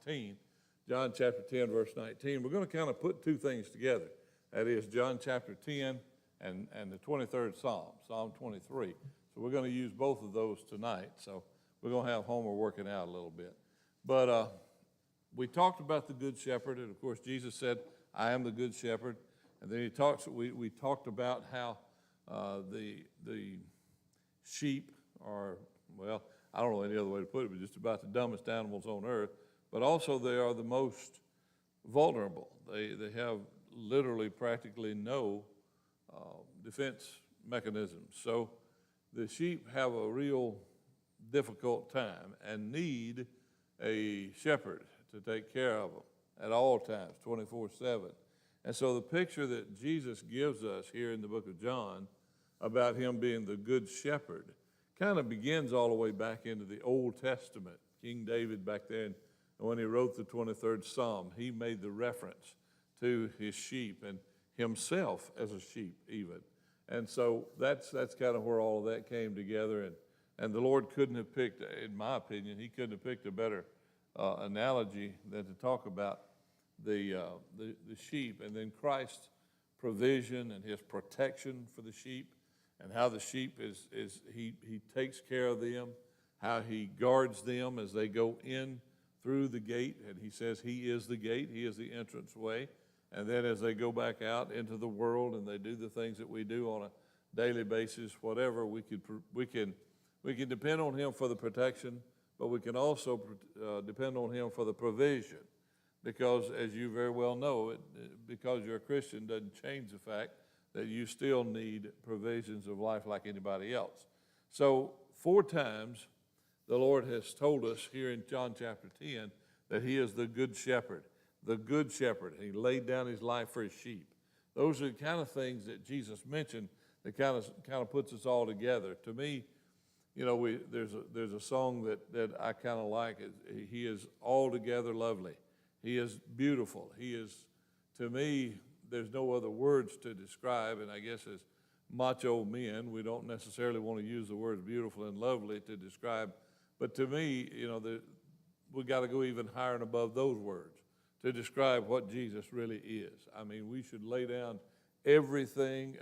19. John chapter 10, verse 19. We're going to kind of put two things together. That is John chapter 10 and the 23rd Psalm, Psalm 23. So we're going to use both of those tonight. So we're going to have Homer working out a little bit. But we talked about the Good Shepherd, and of course Jesus said, I am the Good Shepherd. And then we talked about how the sheep are, well, I don't know any other way to put it, but just about the dumbest animals on earth. But also they are the most vulnerable. They have literally practically no defense mechanisms. So the sheep have a real difficult time and need a shepherd to take care of them at all times, 24/7. And so the picture that Jesus gives us here in the book of John about him being the good shepherd kind of begins all the way back into the Old Testament. King David back then, when he wrote the 23rd Psalm, he made the reference to his sheep and himself as a sheep even. And so that's kind of where all of that came together. And the Lord couldn't have picked, in my opinion, he couldn't have picked a better analogy than to talk about the sheep and then Christ's provision and his protection for the sheep and how the sheep he takes care of them, how he guards them as they go in through the gate, and he says he is the gate, he is the entrance way. And then as they go back out into the world and they do the things that we do on a daily basis, whatever, we can depend on him for the protection, but we can also depend on him for the provision. Because as you very well know, because you're a Christian doesn't change the fact that you still need provisions of life like anybody else. So 4 times the Lord has told us here in John chapter 10 that he is the good shepherd. The good shepherd. He laid down his life for his sheep. Those are the kind of things that Jesus mentioned that kind of puts us all together. To me, you know, there's a song that I kind of like. He is altogether lovely. He is beautiful. He is, to me, there's no other words to describe, and I guess as macho men, we don't necessarily want to use the words beautiful and lovely to describe, but to me, you know, we got to go even higher and above those words to describe what Jesus really is. I mean, we should lay down everything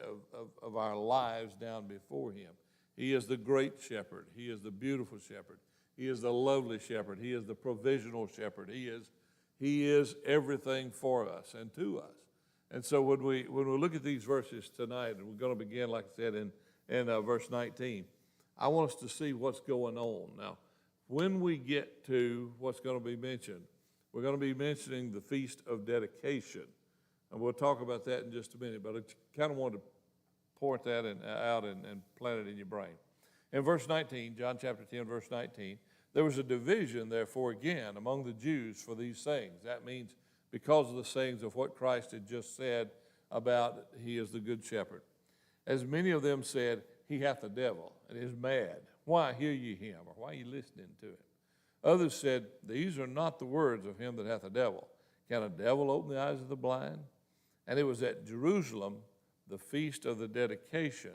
of our lives down before him. He is the great shepherd. He is the beautiful shepherd. He is the lovely shepherd. He is the provisional shepherd. He is everything for us and to us. And so when we look at these verses tonight, and we're going to begin, like I said, in verse 19, I want us to see what's going on. Now, when we get to what's going to be mentioned, we're going to be mentioning the Feast of Dedication. And we'll talk about that in just a minute, but I kind of wanted to point that out and plant it in your brain. In verse 19, John chapter 10, verse 19, there was a division, therefore, again, among the Jews for these sayings. That means because of the sayings of what Christ had just said about he is the good shepherd. As many of them said, he hath a devil and is mad. Why hear ye him, or why are you listening to him? Others said, these are not the words of him that hath a devil. Can a devil open the eyes of the blind? And it was at Jerusalem, the feast of the dedication,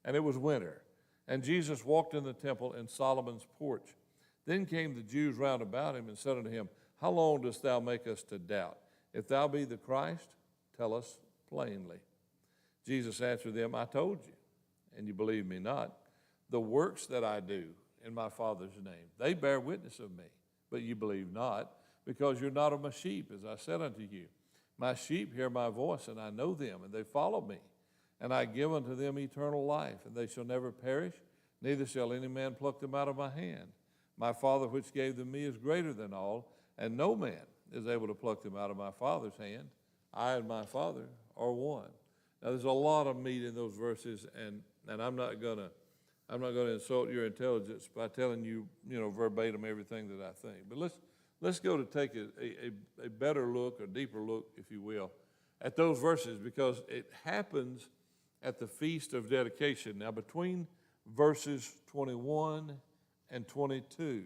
and it was winter. And Jesus walked in the temple in Solomon's porch. Then came the Jews round about him and said unto him, how long dost thou make us to doubt? If thou be the Christ, tell us plainly. Jesus answered them, I told you, and you believe me not. The works that I do in my Father's name, they bear witness of me, but you believe not, because you're not of my sheep, as I said unto you. My sheep hear my voice, and I know them, and they follow me. And I give unto them eternal life, and they shall never perish, neither shall any man pluck them out of my hand. My Father which gave them me is greater than all, and no man is able to pluck them out of my Father's hand. I and my Father are one. Now there's a lot of meat in those verses, and I'm not gonna insult your intelligence by telling you, verbatim everything that I think. But let's go to take a better look, a deeper look, if you will, at those verses, because it happens at the Feast of Dedication. Now between verses 21 and 22,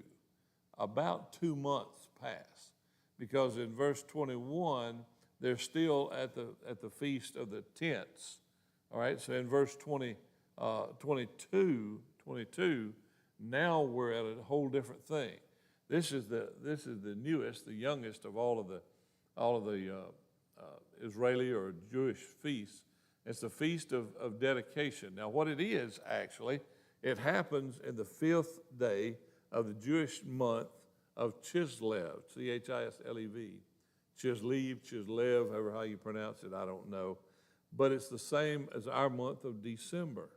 about 2 months pass, because in verse 21 they're still at the Feast of the Tents. All right, so in verse 22, now we're at a whole different thing. This is the newest, the youngest of all of the Israeli or Jewish feasts. It's the Feast of Dedication. Now, what it is actually, it happens in the 5th day of the Jewish month of Chislev, Chislev, Chislev, however how you pronounce it, I don't know. But it's the same as our month of December.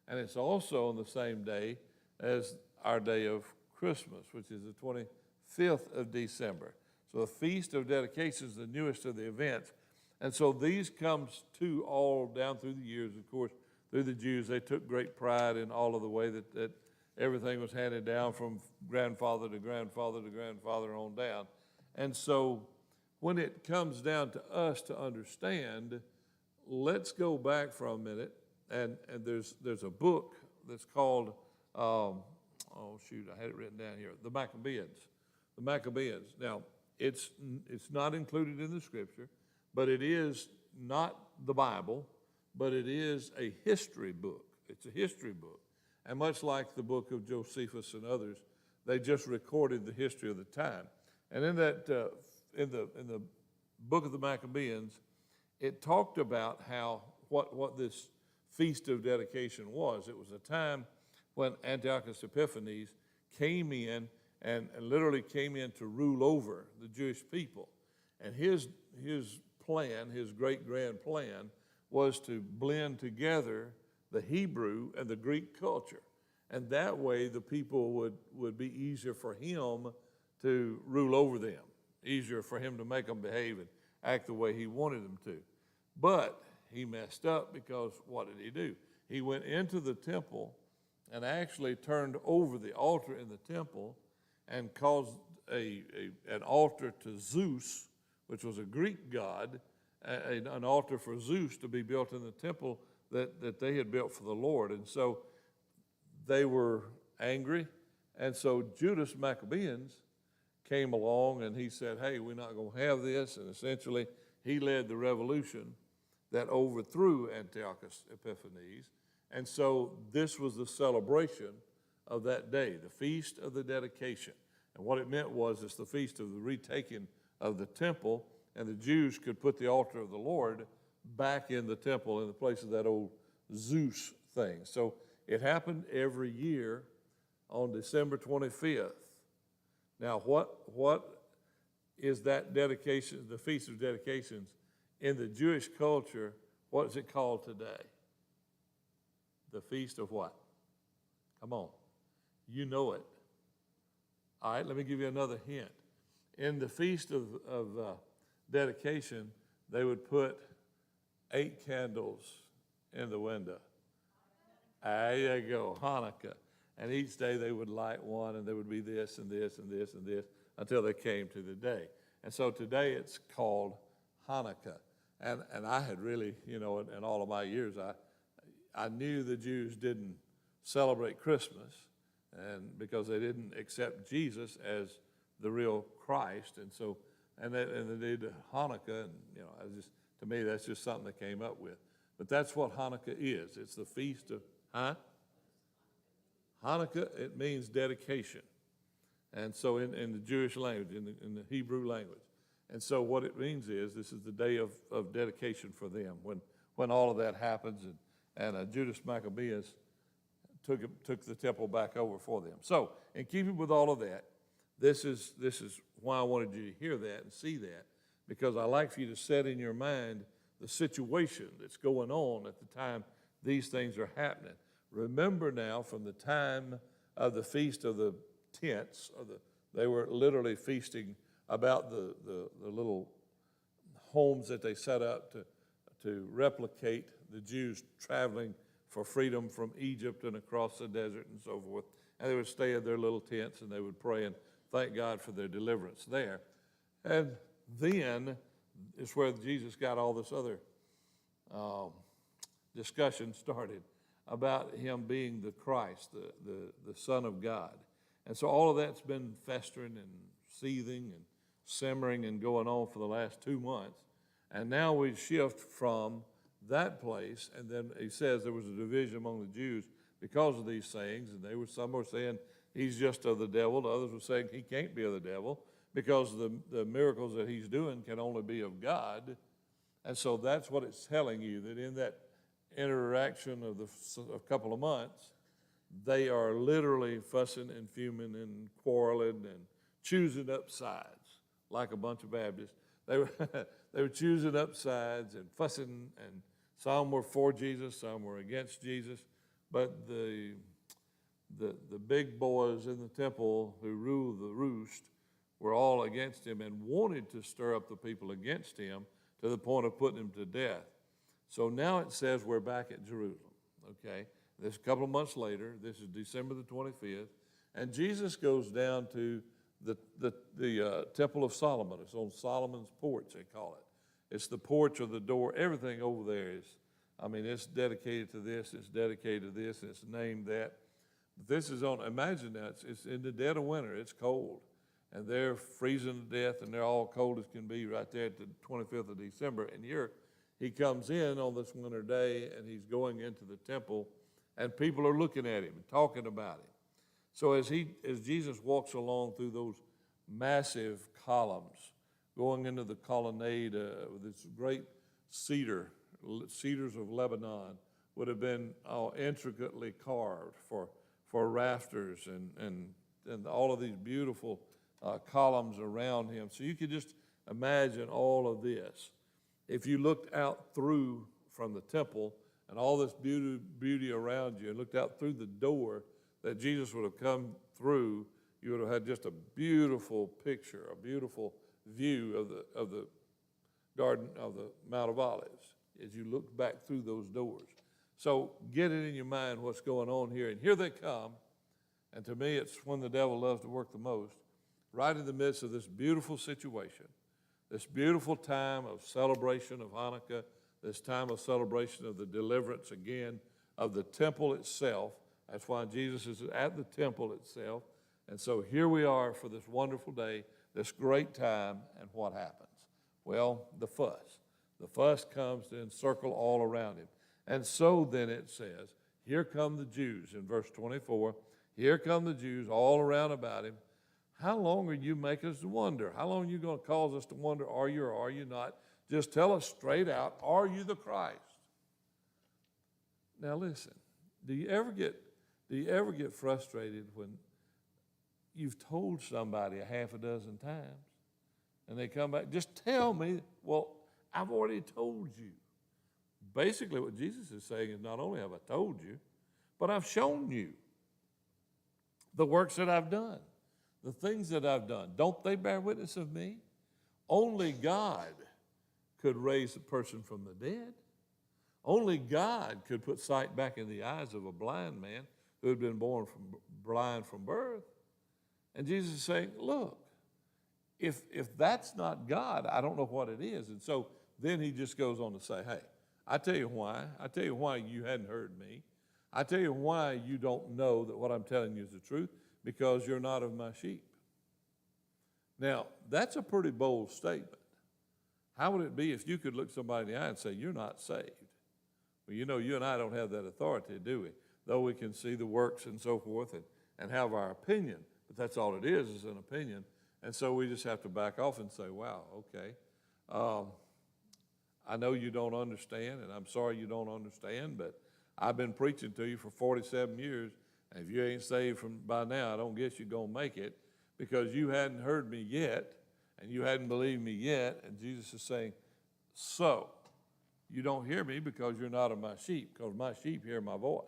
And it's also on the same day as our day of Christmas, which is the 25th of December. So the Feast of Dedication is the newest of the events. And so these comes to all down through the years, of course, through the Jews. They took great pride in all of the way that everything was handed down from grandfather to grandfather to grandfather on down. And so when it comes down to us to understand, let's go back for a minute. And there's a book that's called, I had it written down here, The Maccabees. The Maccabees. Now, it's not included in the scripture, but it is not the Bible, but it is a history book. It's a history book. And much like the book of Josephus and others, they just recorded the history of the time. And in that, in the book of the Maccabees, it talked about how, what this Feast of Dedication was. It was a time when Antiochus Epiphanes came in and literally came in to rule over the Jewish people. And his plan, his great grand plan, was to blend together the Hebrew and the Greek culture. And that way the people would be easier for him to rule over them, easier for him to make them behave and act the way he wanted them to. But he messed up because what did he do? He went into the temple and actually turned over the altar in the temple and caused an altar to Zeus, which was a Greek god, an altar for Zeus to be built in the temple that they had built for the Lord. And so they were angry. And so Judas Maccabeus came along and he said, hey, we're not going to have this. And essentially, he led the revolution that overthrew Antiochus Epiphanes. And so this was the celebration of that day, the Feast of the Dedication. And what it meant was it's the feast of the retaking of the temple, and the Jews could put the altar of the Lord back in the temple in the place of that old Zeus thing. So it happened every year on December 25th. Now, what is that dedication, the Feast of Dedications, in the Jewish culture? What is it called today? The Feast of what? Come on. You know it. All right, let me give you another hint. In the Feast of Dedication, they would put 8 candles in the window. There you go, Hanukkah. And each day they would light one, and there would be this and this and this and this until they came to the day. And so today it's called Hanukkah. And I had really, in all of my years, I knew the Jews didn't celebrate Christmas, and because they didn't accept Jesus as the real Christ, and they did Hanukkah, and to me that's just something they came up with. But that's what Hanukkah is. It's the feast of Hanukkah. It means dedication, and so in the Jewish language, in the Hebrew language, and so what it means is this is the day of dedication for them when all of that happens, and Judas Maccabeus took the temple back over for them. So, in keeping with all of that, this is why I wanted you to hear that and see that, because I like for you to set in your mind the situation that's going on at the time these things are happening. Remember now, from the time of the Feast of the Tents, they were literally feasting about the little homes that they set up to replicate the Jews traveling for freedom from Egypt and across the desert and so forth. And they would stay in their little tents and they would pray and thank God for their deliverance there. And then is where Jesus got all this other discussion started about him being the Christ, the Son of God. And so all of that's been festering and seething and simmering and going on for the last 2 months. And now we shift from that place, and then he says there was a division among the Jews because of these things, and some were saying he's just of the devil. Others were saying he can't be of the devil because the miracles that he's doing can only be of God. And so that's what it's telling you, that in that interaction of a couple of months, they are literally fussing and fuming and quarreling and choosing up sides like a bunch of Baptists. They were choosing up sides and fussing, and some were for Jesus, some were against Jesus. But the big boys in the temple who ruled the roost were all against him and wanted to stir up the people against him to the point of putting him to death. So now it says we're back at Jerusalem, okay? This a couple of months later. This is December the 25th. And Jesus goes down to the Temple of Solomon. It's on Solomon's porch, they call it. It's the porch or the door. Everything over there is, it's dedicated to this, it's dedicated to this, and it's named that. But this is on, imagine that, it's in the dead of winter, it's cold. And they're freezing to death, and they're all cold as can be right there at the 25th of December. And here he comes in on this winter day, and he's going into the temple, and people are looking at him and talking about him. So as Jesus walks along through those massive columns, going into the colonnade with this great cedars of Lebanon would have been intricately carved for rafters and all of these beautiful columns around him. So you could just imagine all of this. If you looked out through from the temple and all this beauty around you and looked out through the door that Jesus would have come through, you would have had just a beautiful picture, a beautiful view of the Garden of the Mount of Olives as you look back through those doors. So get it in your mind what's going on here. And here they come. And to me, it's when the devil loves to work the most, right in the midst of this beautiful situation, this beautiful time of celebration of Hanukkah, this time of celebration of the deliverance again of the temple itself. That's why Jesus is at the temple itself. And so here we are for this wonderful day, this great time, and what happens? Well, the fuss. The fuss comes to encircle all around him. And so then it says, here come the Jews in verse 24. Here come the Jews all around about him. How long are you making us to wonder? How long are you going to cause us to wonder, are you or are you not? Just tell us straight out, are you the Christ? Now listen, do you ever get frustrated when you've told somebody a half a dozen times and they come back, just tell me, well, I've already told you. Basically what Jesus is saying is not only have I told you, but I've shown you the works that I've done, the things that I've done. Don't they bear witness of me? Only God could raise a person from the dead. Only God could put sight back in the eyes of a blind man who had been born blind from birth. And Jesus is saying, look, if that's not God, I don't know what it is. And so then he just goes on to say, hey, I tell you why. I tell you why you hadn't heard me. I tell you why you don't know that what I'm telling you is the truth, because you're not of my sheep. Now, that's a pretty bold statement. How would it be if you could look somebody in the eye and say, you're not saved? Well, you know, you and I don't have that authority, do we? Though we can see the works and so forth and have our opinion, but that's all it is an opinion. And so we just have to back off and say, wow, okay. I know you don't understand, and I'm sorry you don't understand, but I've been preaching to you for 47 years, and if you ain't saved by now, I don't guess you're going to make it, because you hadn't heard me yet, and you hadn't believed me yet. And Jesus is saying, so you don't hear me because you're not of my sheep, because my sheep hear my voice.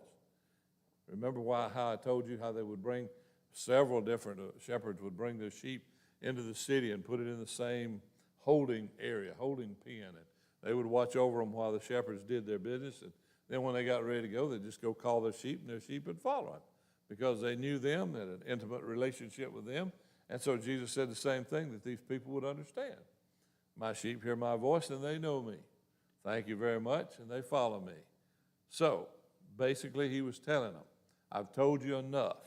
Remember how I told you how they would bring several different shepherds would bring their sheep into the city and put it in the same holding area, holding pen, and they would watch over them while the shepherds did their business. And then when they got ready to go, they'd just go call their sheep, and their sheep would follow them because they knew them, had an intimate relationship with them. And so Jesus said the same thing, that these people would understand. My sheep hear my voice, and they know me. Thank you very much, and they follow me. So basically he was telling them, I've told you enough.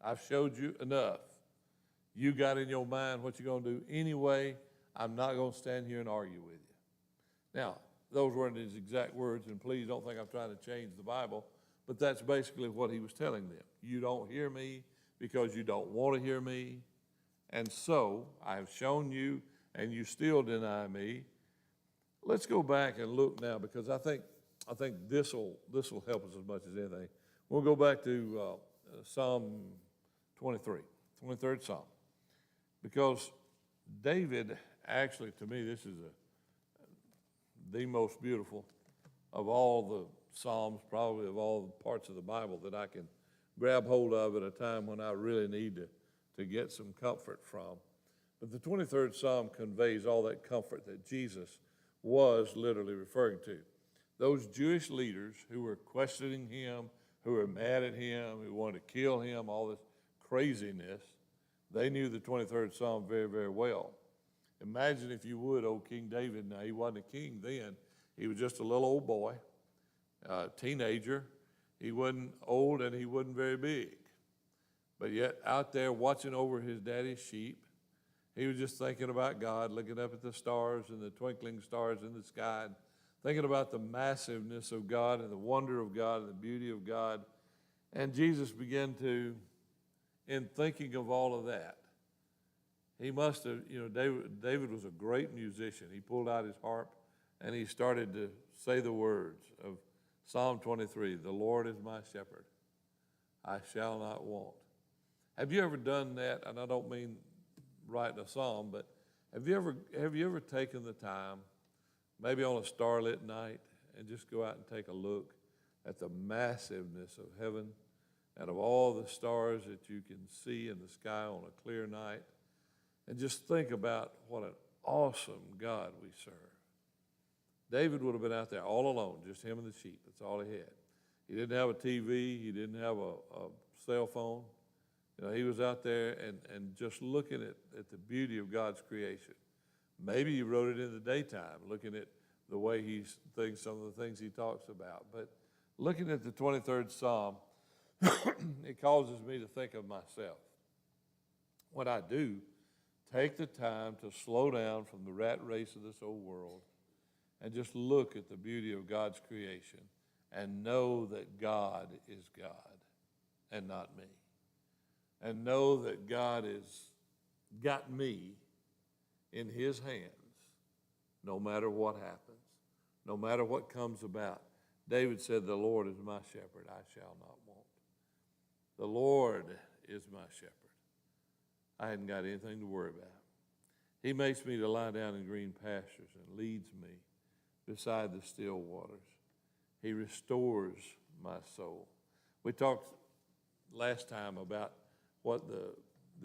I've showed you enough. You got in your mind what you're going to do anyway. I'm not going to stand here and argue with you. Now, those weren't his exact words, and please don't think I'm trying to change the Bible, But that's basically what he was telling them. You don't hear me because you don't want to hear me. And so I have shown you, and you still deny me. Let's go back and look now, because I think this will help us as much as anything. We'll go back to Psalm 23, 23rd Psalm, because David, actually, to me, this is the most beautiful of all the Psalms, probably of all the parts of the Bible that I can grab hold of at a time when I really need to get some comfort from. But the 23rd Psalm conveys all that comfort that Jesus was literally referring to. Those Jewish leaders who were questioning him, who were mad at him, who wanted to kill him, all this craziness, they knew the 23rd Psalm very, very well. Imagine, if you would, old King David. Now, he wasn't a king then. He was just a little old boy, teenager. He wasn't old and he wasn't very big. But yet, out there watching over his daddy's sheep, he was just thinking about God, looking up at the stars and the twinkling stars in the sky, and thinking about the massiveness of God and the wonder of God and the beauty of God. And Jesus began to, in thinking of all of that, he must have, David was a great musician. He pulled out his harp and he started to say the words of Psalm 23, "The Lord is my shepherd, I shall not want." Have you ever done that? And I don't mean writing a psalm, but have you ever taken the time, maybe on a starlit night, and just go out and take a look at the massiveness of heaven and of all the stars that you can see in the sky on a clear night, and just think about what an awesome God we serve? David would have been out there all alone, just him and the sheep. That's all he had. He didn't have a TV. He didn't have a cell phone. He was out there and just looking at the beauty of God's creation. Maybe he wrote it in the daytime, looking at the way he thinks, some of the things he talks about. But looking at the 23rd Psalm, it causes me to think of myself. When I do, take the time to slow down from the rat race of this old world and just look at the beauty of God's creation and know that God is God and not me. And know that God has got me in his hands no matter what happens, no matter what comes about. David said, "The Lord is my shepherd, I shall not want." The Lord is my shepherd. I hadn't got anything to worry about. He makes me to lie down in green pastures and leads me beside the still waters. He restores my soul. We talked last time about what the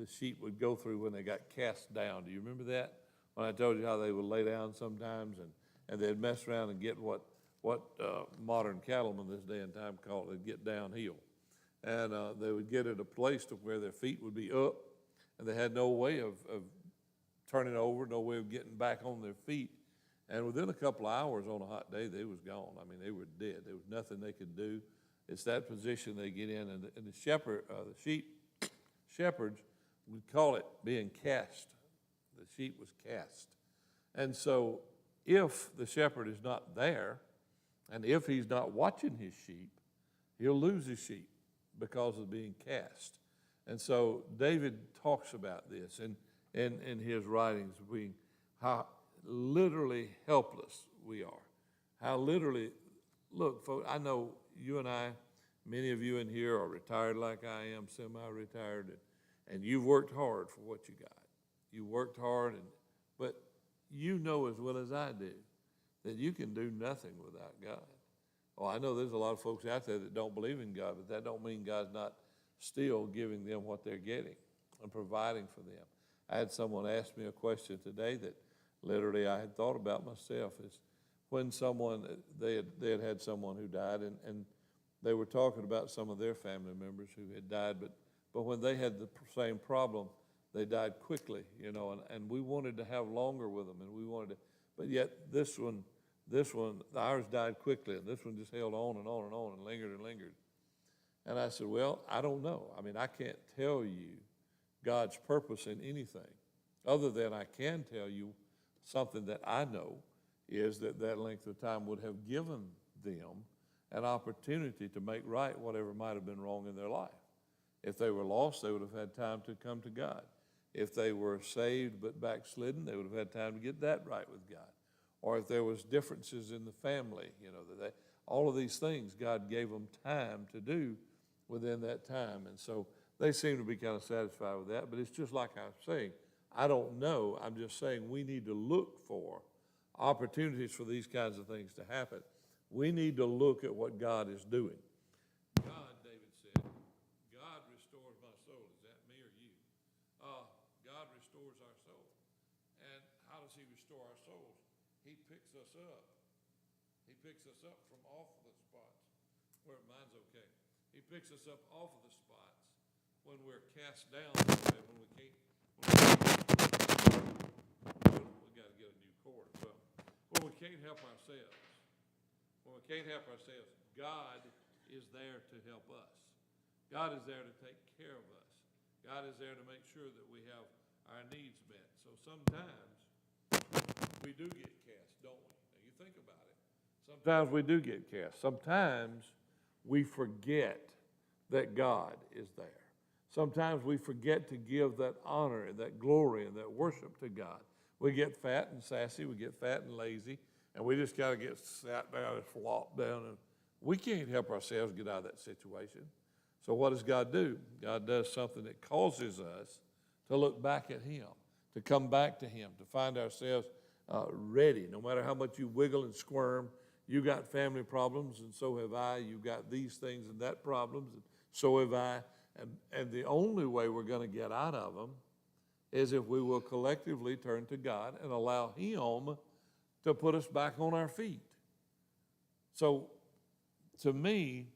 sheep would go through when they got cast down. Do you remember that? When I told you how they would lay down sometimes and they'd mess around and get what modern cattlemen this day and time call it, get downhill. And they would get at a place to where their feet would be up and they had no way of turning over, no way of getting back on their feet. And within a couple of hours on a hot day, they was gone. I mean, they were dead. There was nothing they could do. It's that position they get in. And the shepherds would call it being cast. The sheep was cast. And so if the shepherd is not there, and if he's not watching his sheep, he'll lose his sheep because of being cast. And so David talks about this in his writings, how literally helpless we are. How literally, look, folks, I know you and I, many of you in here are retired like I am, semi-retired, and you've worked hard for what you got. You worked hard, but you know as well as I do that you can do nothing without God. Oh, I know there's a lot of folks out there that don't believe in God, but that don't mean God's not still giving them what they're getting and providing for them. I had someone ask me a question today that literally I had thought about myself, is when someone, they had someone who died, and they were talking about some of their family members who had died, but when they had the same problem, they died quickly, and we wanted to have longer with them, and we wanted to, but yet this one, ours died quickly, and this one just held on and on and on and lingered and lingered. And I said, well, I don't know. I mean, I can't tell you God's purpose in anything, other than I can tell you something that I know is that length of time would have given them an opportunity to make right whatever might have been wrong in their life. If they were lost, they would have had time to come to God. If they were saved but backslidden, they would have had time to get that right with God. Or if there was differences in the family, all of these things, God gave them time to do within that time. And so they seem to be kind of satisfied with that. But it's just like I'm saying, I don't know. I'm just saying we need to look for opportunities for these kinds of things to happen. We need to look at what God is doing. God, David said, God restores my soul. Is that me or you? God restores our soul. And how does he restore our souls? He picks us up. He picks us up from off of the spots where mine's okay. He picks us up off of the spots when we're cast down, when we can't. We got to get a new cord. Well, when we can't help ourselves. When we can't help ourselves, God is there to help us. God is there to take care of us. God is there to make sure that we have our needs met. So sometimes we do get cast, don't we? Now you think about it. Sometimes we do get cast. Sometimes we forget that God is there. Sometimes we forget to give that honor and that glory and that worship to God. We get fat and sassy, we get fat and lazy, and we just got to get sat down and flop down. And we can't help ourselves get out of that situation. So what does God do? God does something that causes us to look back at him, to come back to him, to find ourselves ready. No matter how much you wiggle and squirm, you got family problems, and so have I. You got these things and that problems, and so have I. And the only way we're going to get out of them is if we will collectively turn to God and allow him to put us back on our feet. So to me,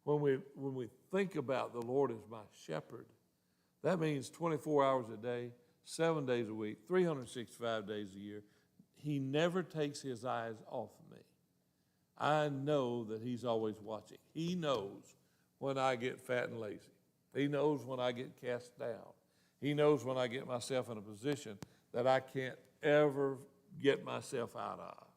when we think about the Lord as my shepherd, that means 24 hours a day, 7 days a week, 365 days a year. He never takes his eyes off me. I know that he's always watching. He knows when I get fat and lazy. He knows when I get cast down. He knows when I get myself in a position that I can't ever get myself out of.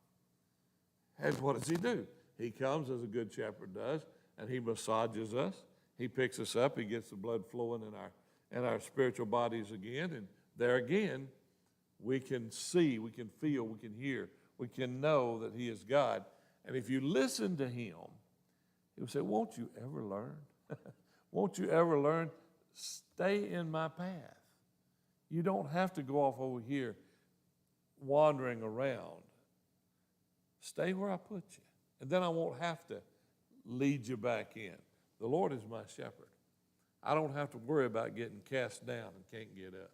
And what does he do? He comes as a good shepherd does, and he massages us. He picks us up. He gets the blood flowing in our spiritual bodies again. And there again, we can see, we can feel, we can hear, we can know that he is God. And if you listen to him, he'll say, won't you ever learn? Won't you ever learn? Stay in my path. You don't have to go off over here wandering around. Stay where I put you. And then I won't have to lead you back in. The Lord is my shepherd. I don't have to worry about getting cast down and can't get up.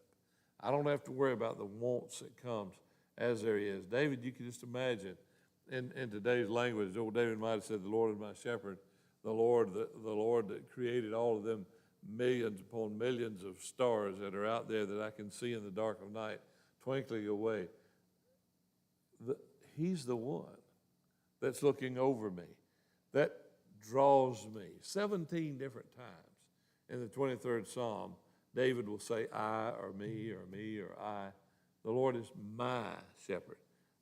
I don't have to worry about the wants that comes as there is. David, you can just imagine in today's language, old David might have said, the Lord is my shepherd. The Lord that created all of them millions upon millions of stars that are out there that I can see in the dark of night, twinkling away. He's the one that's looking over me, that draws me. 17 different times in the 23rd Psalm, David will say, I, or me, or me, or I. The Lord is my shepherd.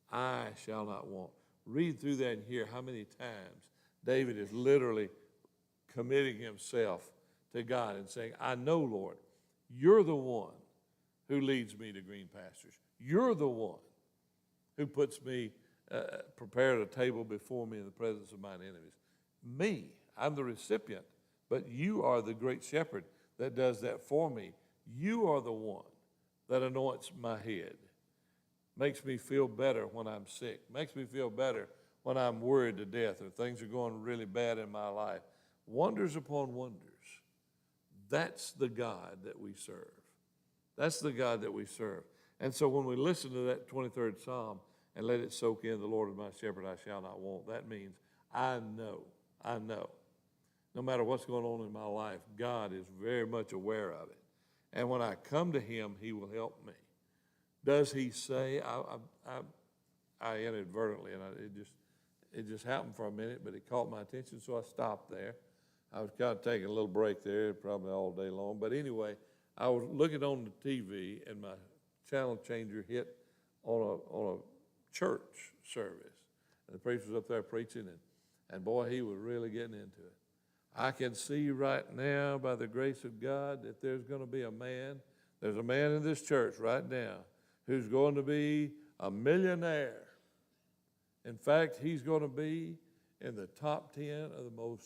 I shall not want. Read through that and hear how many times David is literally committing himself to God and saying, I know, Lord, you're the one who leads me to green pastures. You're the one who puts me, prepared a table before me in the presence of mine enemies. Me, I'm the recipient, but you are the great shepherd that does that for me. You are the one that anoints my head, makes me feel better when I'm sick, makes me feel better when I'm worried to death or things are going really bad in my life. Wonders upon wonders. That's the God that we serve. That's the God that we serve. And so when we listen to that 23rd Psalm and let it soak in, the Lord is my shepherd, I shall not want, that means I know. No matter what's going on in my life, God is very much aware of it. And when I come to him, he will help me. Does he say, I inadvertently, and it just happened for a minute, but it caught my attention, so I stopped there. I was kind of taking a little break there, probably all day long. But anyway, I was looking on the TV, and my channel changer hit on a church service. And the preacher was up there preaching, And boy, he was really getting into it. I can see right now by the grace of God that there's going to be a man. There's a man in this church right now who's going to be a millionaire. In fact, he's going to be in the top 10 of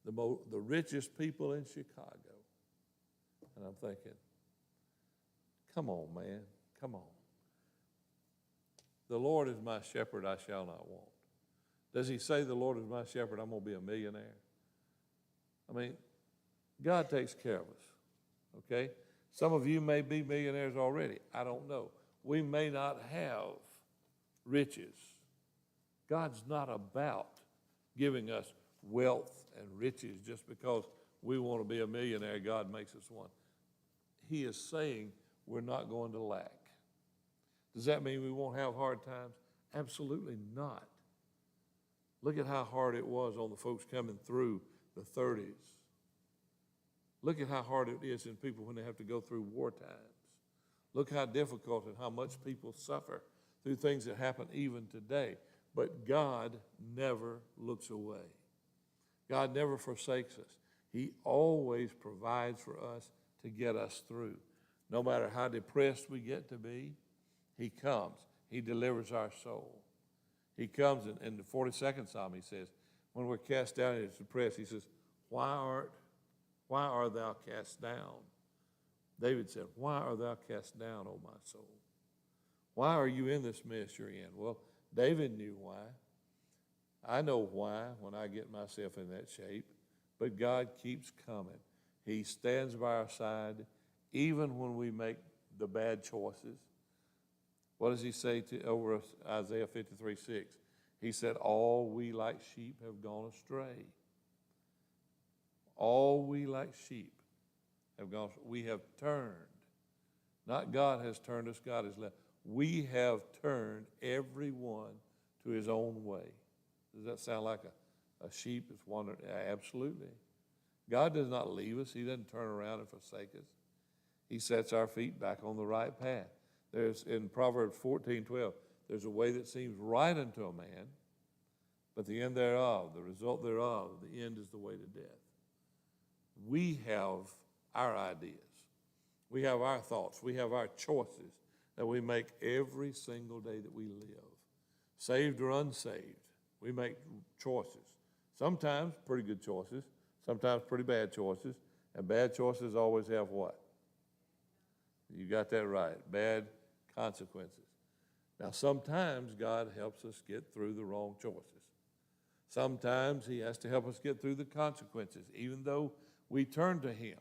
the richest people in Chicago. And I'm thinking, come on, man, come on. The Lord is my shepherd, I shall not want. Does he say the Lord is my shepherd, I'm going to be a millionaire? I mean, God takes care of us, okay? Some of you may be millionaires already. I don't know. We may not have riches. God's not about giving us wealth and riches just because we want to be a millionaire. God makes us one. He is saying we're not going to lack. Does that mean we won't have hard times? Absolutely not. Look at how hard it was on the folks coming through the 30s. Look at how hard it is in people when they have to go through war times. Look how difficult and how much people suffer through things that happen even today. But God never looks away. God never forsakes us. He always provides for us to get us through. No matter how depressed we get to be, he comes. He delivers our soul. He comes in the 42nd Psalm, he says, when we're cast down and depressed, he says, why art thou cast down? David said, why art thou cast down, O my soul? Why are you in this mess you're in? Well, David knew why. I know why when I get myself in that shape, but God keeps coming. He stands by our side even when we make the bad choices. What does he say over Isaiah 53:6? He said, all we like sheep have gone astray. All we like sheep have gone astray. We have turned. Not God has turned us, God has left. We have turned everyone to his own way. Does that sound like a sheep that's wandering? Absolutely. God does not leave us. He doesn't turn around and forsake us. He sets our feet back on the right path. There's in Proverbs 14:12, there's a way that seems right unto a man, but the end thereof, the result thereof, the end is the way to death. We have our ideas. We have our thoughts. We have our choices that we make every single day that we live. Saved or unsaved, we make choices. Sometimes pretty good choices, sometimes pretty bad choices, and bad choices always have what? You got that right, bad consequences. Now, sometimes God helps us get through the wrong choices. Sometimes he has to help us get through the consequences, even though we turn to him.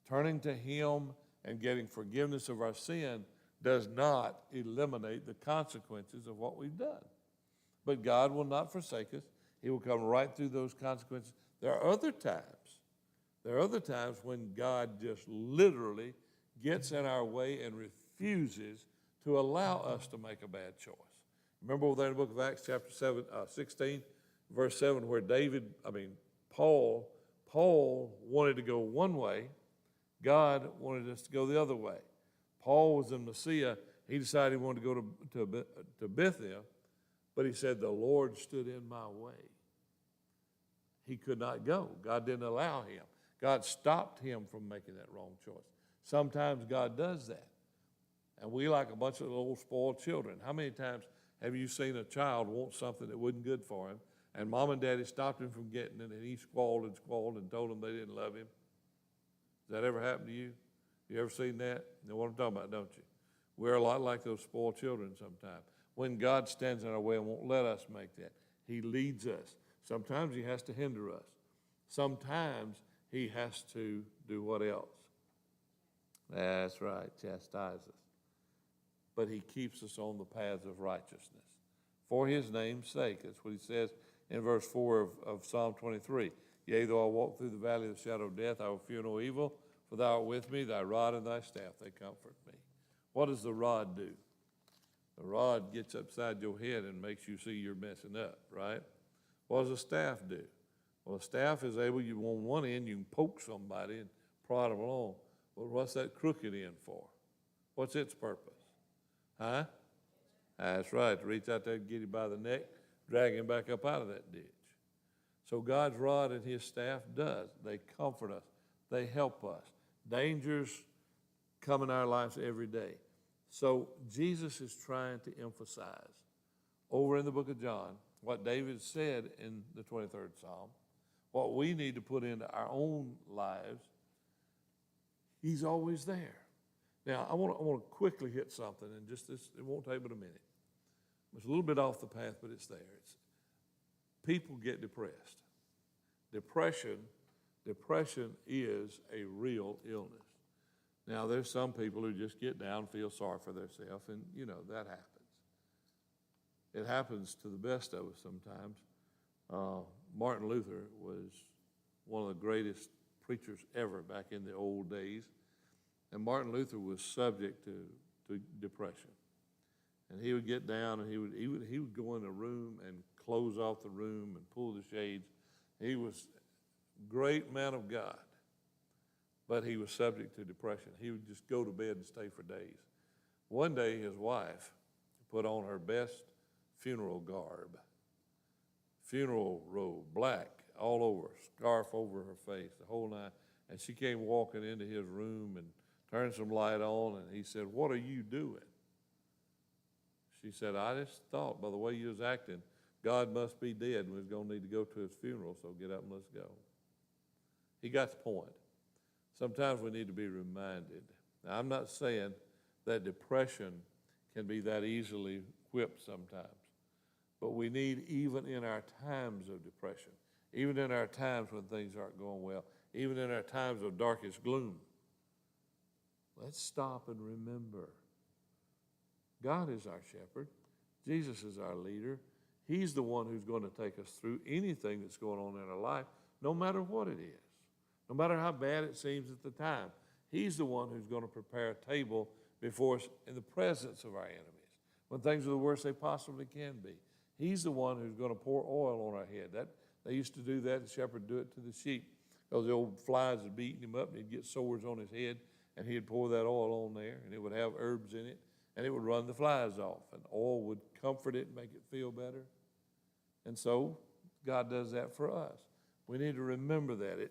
Turning to him and getting forgiveness of our sin does not eliminate the consequences of what we've done. But God will not forsake us. He will come right through those consequences. There are other times when God just literally gets in our way and refuses to allow us to make a bad choice. Remember there in the book of Acts chapter 16, verse 7, where Paul wanted to go one way, God wanted us to go the other way. Paul was in Mysia. He decided he wanted to go to Bithynia, but he said, the Lord stood in my way. He could not go. God didn't allow him. God stopped him from making that wrong choice. Sometimes God does that. And we like a bunch of little spoiled children. How many times have you seen a child want something that wasn't good for him, and mom and daddy stopped him from getting it, and he squalled and told them they didn't love him? Does that ever happen to you? You ever seen that? You know what I'm talking about, don't you? We're a lot like those spoiled children sometimes. When God stands in our way and won't let us make that, he leads us. Sometimes he has to hinder us. Sometimes he has to do what else? That's right, chastise us. But he keeps us on the paths of righteousness for his name's sake. That's what he says in verse 4 of Psalm 23. Yea, though I walk through the valley of the shadow of death, I will fear no evil, for thou art with me, thy rod and thy staff, they comfort me. What does the rod do? The rod gets upside your head and makes you see you're messing up, right? What does a staff do? Well, a staff is able, you on one end, you can poke somebody and prod them along. Well, what's that crooked end for? What's its purpose? Huh? That's right, to reach out there and get him by the neck, drag him back up out of that ditch. So God's rod and his staff does. They comfort us. They help us. Dangers come in our lives every day. So Jesus is trying to emphasize over in the book of John what David said in the 23rd Psalm, what we need to put into our own lives. He's always there. Now, I want to quickly hit something, and just this, it won't take but a minute. It's a little bit off the path, but it's there. People get depressed. Depression is a real illness. Now, there's some people who just get down, feel sorry for themselves, and, that happens. It happens to the best of us sometimes. Martin Luther was one of the greatest preachers ever back in the old days, and Martin Luther was subject to depression. And he would get down, and he would go in a room and close off the room and pull the shades. He was a great man of God, but he was subject to depression. He would just go to bed and stay for days. One day, his wife put on her best funeral garb, funeral robe, black all over, scarf over her face, the whole nine. And she came walking into his room and turned some light on, and he said, "What are you doing?" She said, "I just thought by the way you was acting, God must be dead and we was going to need to go to his funeral, so get up and let's go." He got the point. Sometimes we need to be reminded. Now, I'm not saying that depression can be that easily whipped sometimes, but we need, even in our times of depression, even in our times when things aren't going well, even in our times of darkest gloom, let's stop and remember God is our shepherd. Jesus is our leader. He's the one who's going to take us through anything that's going on in our life, no matter what it is, no matter how bad it seems at the time. He's the one who's going to prepare a table before us in the presence of our enemies, when things are the worst they possibly can be. He's the one who's going to pour oil on our head. They used to do that, the shepherd would do it to the sheep, because the old flies had beaten him up, and he'd get sores on his head, and he'd pour that oil on there, and it would have herbs in it, and it would run the flies off, and oil would comfort it and make it feel better. And so God does that for us. We need to remember that.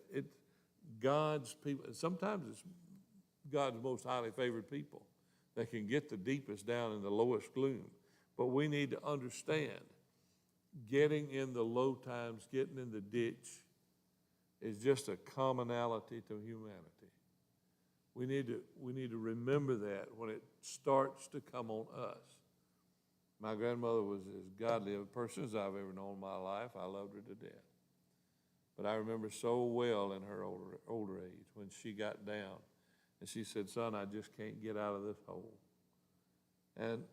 God's people, sometimes it's God's most highly favored people that can get the deepest down in the lowest gloom. But we need to understand, getting in the low times, getting in the ditch, is just a commonality to humanity. We need to remember that when it starts to come on us. My grandmother was as godly a person as I've ever known in my life. I loved her to death. But I remember so well in her older age when she got down and she said, "Son, I just can't get out of this hole." And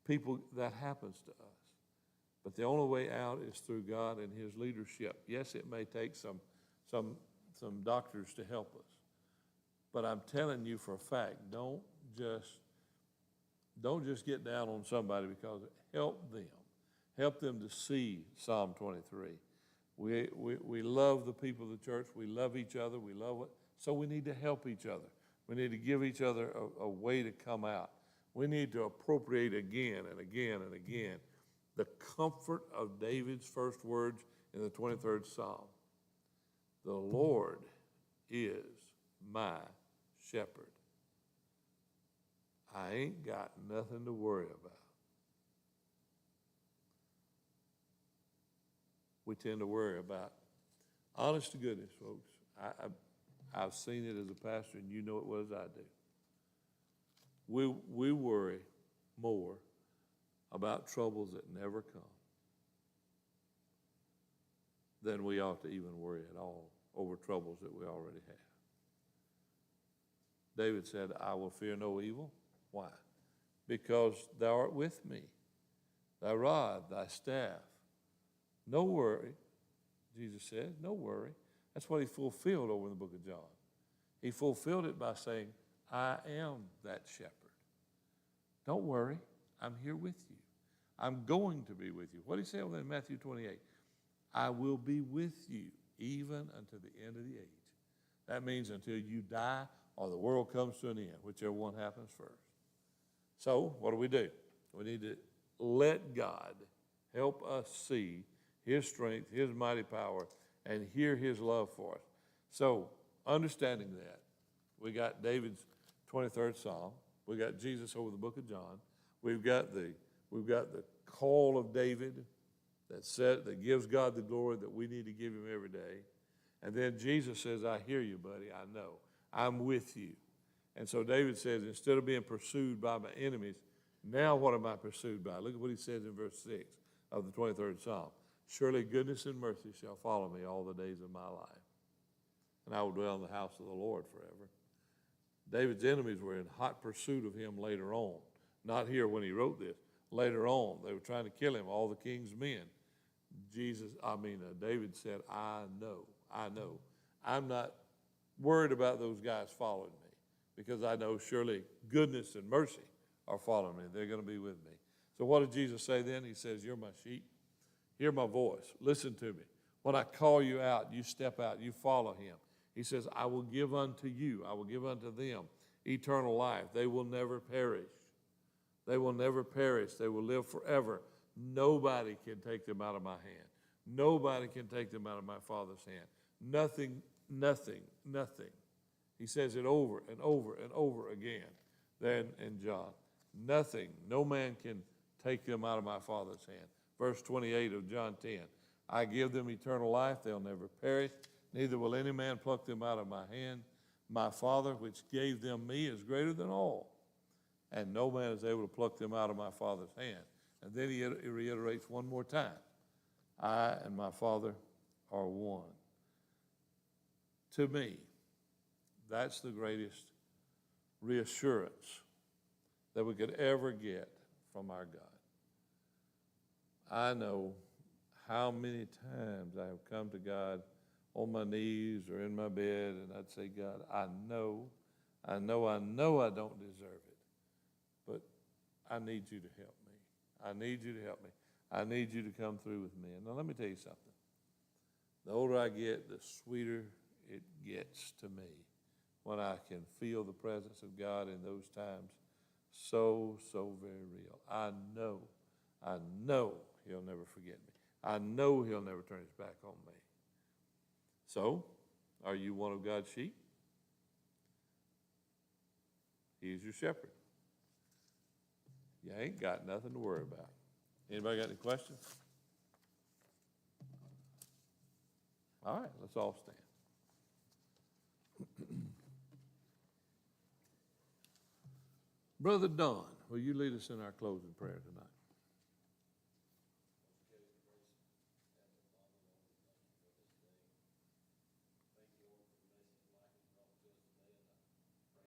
people, that happens to us. But the only way out is through God and his leadership. Yes, it may take some doctors to help us. But I'm telling you for a fact, don't just get down on somebody, because help them. Help them to see Psalm 23. We love the people of the church. We love each other. We love it. So we need to help each other. We need to give each other a way to come out. We need to appropriate again and again and again the comfort of David's first words in the 23rd Psalm. The Lord is my shepherd. I ain't got nothing to worry about. We tend to worry about, honest to goodness, folks, I've seen it as a pastor, and you know it well as I do. We worry more about troubles that never come than we ought to even worry at all over troubles that we already have. David said, "I will fear no evil." Why? Because thou art with me. Thy rod, thy staff. No worry, Jesus said, no worry. That's what he fulfilled over in the book of John. He fulfilled it by saying, "I am that shepherd. Don't worry, I'm here with you. I'm going to be with you." What did he say over in Matthew 28? "I will be with you even unto the end of the age." That means until you die or the world comes to an end, whichever one happens first. So what do? We need to let God help us see his strength, his mighty power, and hear his love for us. So, understanding that, we got David's 23rd Psalm. We got Jesus over the book of John. We've got the call of David that gives God the glory that we need to give him every day. And then Jesus says, I hear you, buddy, I know. I'm with you. And so David says, instead of being pursued by my enemies, now what am I pursued by? Look at what he says in verse 6 of the 23rd Psalm. Surely goodness and mercy shall follow me all the days of my life, and I will dwell in the house of the Lord forever. David's enemies were in hot pursuit of him later on. Not here when he wrote this. Later on, they were trying to kill him, all the king's men. David said, I know. I'm not worried about those guys following me because I know surely goodness and mercy are following me. They're going to be with me. So what did Jesus say then? He says, you're my sheep. Hear my voice. Listen to me. When I call you out, you step out, you follow him. He says, I will give unto you, I will give unto them eternal life. They will never perish. They will never perish. They will live forever. Nobody can take them out of my hand. Nobody can take them out of my Father's hand. Nothing. He says it over and over and over again there in John. Nothing, no man can take them out of my Father's hand. Verse 28 of John 10, I give them eternal life. They'll never perish. Neither will any man pluck them out of my hand. My Father, which gave them me, is greater than all, and no man is able to pluck them out of my Father's hand. And then he reiterates one more time, I and my Father are one. To me, that's the greatest reassurance that we could ever get from our God. I know how many times I have come to God on my knees or in my bed, and I'd say, God, I know I don't deserve it, but I need you to help me. I need you to help me. I need you to come through with me. And now let me tell you something. The older I get, the sweeter it gets to me when I can feel the presence of God in those times. So very real. I know he'll never forget me. I know he'll never turn his back on me. So, are you one of God's sheep? He's your shepherd. You ain't got nothing to worry about. Anybody got any questions? All right, let's all stand. Brother Don, will you lead us in our closing prayer tonight?